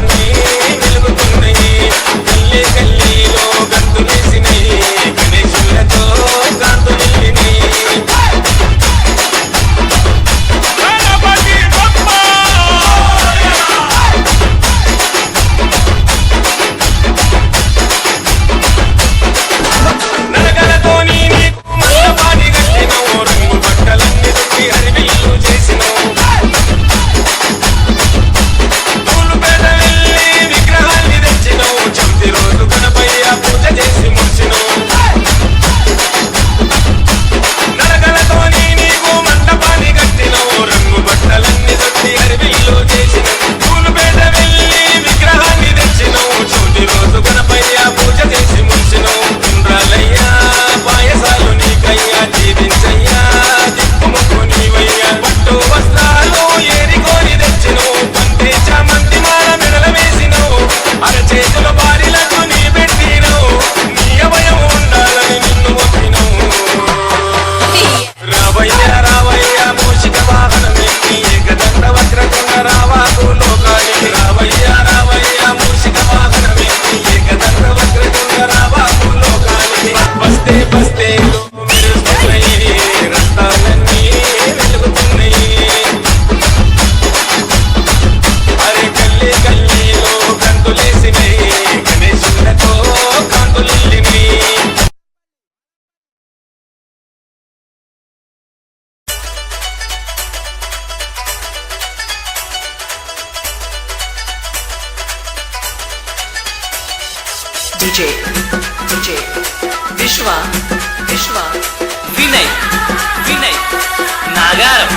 దీపాలన్నీ వెలుగుతున్నాయి, గల్లీ గల్లీలో గంతులేసినాయి, గణేశులతో కాంతులిల్లినాయి. నరకలతోని నీకు మంటపాటి కట్టినవు, రంగు బట్టలన్నీ చుట్టి హరివిల్లు చేసినవు. తూలుపేట వెళ్ళి విగ్రహాన్ని తెచ్చినవు, చవితి రోజు గణపయ్య పూజ చేసి మురిసినవు. నరకలతోని నీకు మంటపాన్ని కట్టినవు, రంగు బట్టలన్నీ చుట్టి హరివిల్లు చేసినవు. తూలుపేట వెళ్ళి విగ్రహాన్ని తెచ్చినవు, చవితి రోజు గణపయ్య పూజ చేసి మురిసినవు. ఉండ్రాలయ్యా పాయసాలు నీకయ్యా, జీవించయ్యా దిక్కుముక్కు నీవయ్యా. పట్టు వస్త్రాలు ఏరికోని తెచ్చినవు, పంతే చామంతి మాల మెడల వేసినవు, అరచేతుల బారిలకు నీ పెట్టినవు. నీ అభయం ఉండాలని నిన్ను మొక్కినవు. రావయ్యా రావయ్యా మూషిక వాహనమెక్కి, ఏకదంత వక్రతుండ రావాకు లోకానికి. రావయ్యా రావయ్యా మూషిక వాహనమెక్కి, ఏకదంత వక్రతుండ రావాకు లోకానికి. బస్తే బస్తేలు మెరుస్తున్నాయి, రస్తాలన్నీ వెలుగుతున్నాయి. అరే గల్లీ గల్లీలో గంతులేసినాయి, గణేశులతో కాంతులిల్లినాయి. DJ విశ్వ వినయ్ నాగారం.